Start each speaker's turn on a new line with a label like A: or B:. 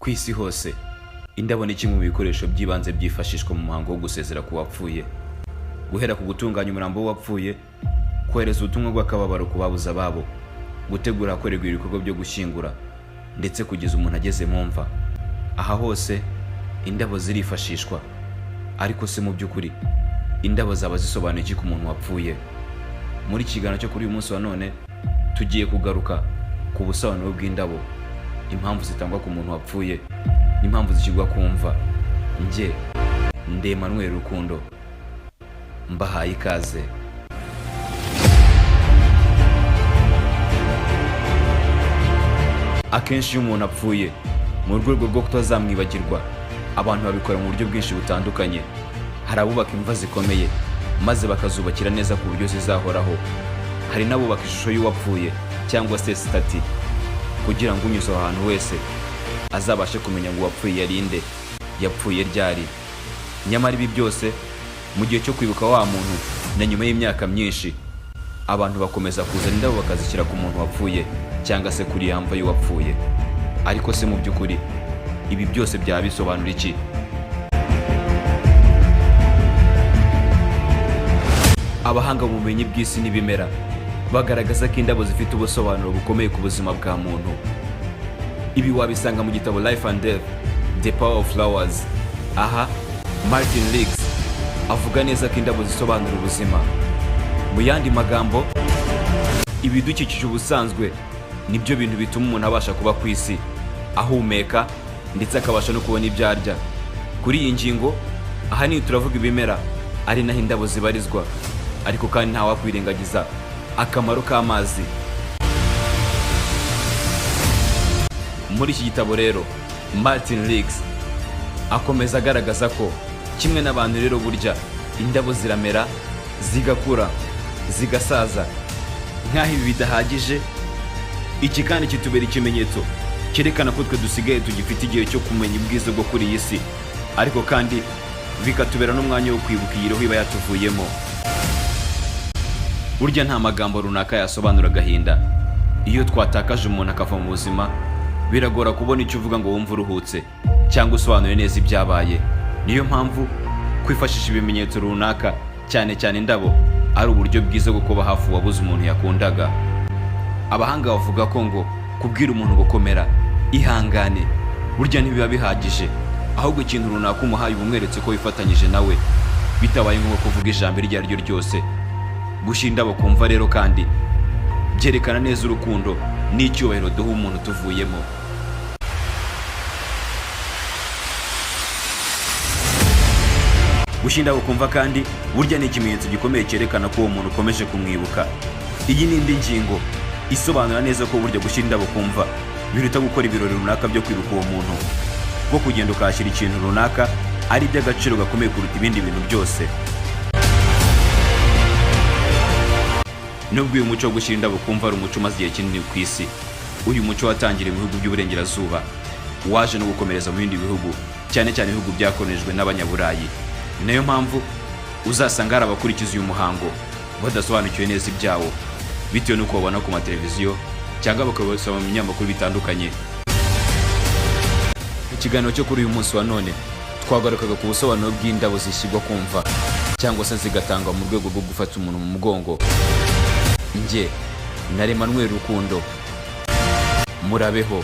A: Ku isi hose indabo ni kimwe mu bikoresho by'ibanze byifashishwa mu muhango wo gusezera ku wapfuye, guhera ku gutunganya umurambo w'uwapfuye, kohereza ubutumwa bw'akababaro ku babuze ababo, gutegura ahakorerwa ibikorwa byo gushyingura, ndetse kugeza umuntu ageze mu mva. Aha hose indabo zirifashishwa, ariko se mu by'ukuri indabo zaba zisobanuye iki ku muntu wapfuye? Muri kiganiro cyo kuri uyu munsi wa none tugiye kugaruka ku busobanuro bw'indabo, impamvu zitangwa ku muntu wapfuye n'impamvu zishyirwa ku mva. Njye ndi Emmanuel Rukundo, mbahaye ikaze. Akenshi iyo umuntu apfuye, mu rwego rwo kutazamwibagirwa, abantu babikora mu buryo bwinshi butandukanye. Hari abubaka imva zikomeye maze bakazubakira neza ku buryo zizahoraho. Hari n'abubaka ishusho y'uwapfuye cyangwa se stati, kugira ngo unyuze aho hantu wese azabashe kumenya ngo uwapfuye yari nde, yapfuye ryari. Nyamara ibi byose mu gihe cyo kwibuka wa muntu na nyuma y'imyaka myinshi, abantu bakomeza kuzana indabo bakazishyira ku muntu wapfuye cyangwa se kuri ya mva y'uwapfuye. Ariko se mu by'ukuri ibi byose byaba bisobanura iki? Abahanga mu bumenyi bw'isi n'ibimera bagaragaza ko indabo zifite ubusobanuro bukomeye ku buzima bwa muntu. Ibi wabisanga mu gitabo Life and Death, The Power of Flowers. Aha Martin Riggs avuga neza ko indabo zisobanura ubuzima. Mu yandi magambo, ibidukikije ubusanzwe nibyo bintu bituma umuntu abasha kuba ku isi, ahumeka ndetse akabasha no kubona ibyo arya. Kuri iyi ngingo ahanini turavuga ibimera, ari naho indabo zibarizwa, ariko kandi ntawakwirengagiza akamaro k'amazi. Muri iki gitabo rero Martin Riggs akomeza agaragaza ko kimwe n'abantu rero burya indabo ziramera, zigakura, zigasaza. Nk'aho ibi bidahagije, iki kandi kitubera ikimenyetso cyerekana ko twe dusigaye tugifite igihe cyo kumenya ubwiza bwo kuri iyi si, ariko kandi bikatubera n'umwanya wo kwibuka iyi roho iba yatuvuyemo. Burya nta magambo runaka yasobanura agahinda. Iyo twatakaje umuntu akava mu buzima, biragora kubona icyo uvuga ngo wumve uruhutse cyangwa usobanure neza ibyabaye. Niyo mpamvu kwifashisha ibimenyetso runaka, cyane cyane indabo, ari uburyo bwiza bwo kuba hafi uwabuze umuntu yakundaga. Abahanga bavuga ko ngo kubwira umuntu gukomera, ihangane, burya ntibiba bihagije, ahubwo ikintu runaka umuhaye umweretse ko wifatanyije nawe, bitabaye ngombwa kuvuga ijambo iryo ari ryo ryose. Gushyira indabo ku mva rero kandi byerekana neza urukundo n'icyubahiro duha umuntu tuvuyemo. Gushyira indabo ku mva kandi burya ni ikimenyetso gikomeye cyerekana ko uwo muntu ukomeje kumwibuka. Iyi ni indi ngingo isobanura neza ko burya gushyira indabo ku mva biruta gukora ibirori runaka byo kwibuka uwo muntu, bwo kugenda ukahashyira ikintu runaka ari iby'agaciro gakomeye kuruta ibindi bintu byose. Nubwo uyu muco wo gushyira indabo ku mva ari umuco umaze igihe kinini ku isi, uyu muco watangiriye mu bihugu by'uburengerazuba, waje no gukomereza mu bindi bihugu, cyane cyane ibihugu byakolonijwe n'abanyaburayi. Ni nayo mpamvu uzasanga hari abakurikiza uyu muhango badasobanukiwe neza ibyawo, bitewe n'uko babona ku mateleviziyo cyangwa bakabasoma mu binyamakuru bitandukanye. Mu kiganiro cyo kuri uyu munsi wa none twagarukaga ku busobanuro bw'indabo zishyirwa ku mva cyangwa se zigatangwa mu rwego rwo gufata umuntu mu mugongo. Njye na Emmanuel Rukundo, murabeho.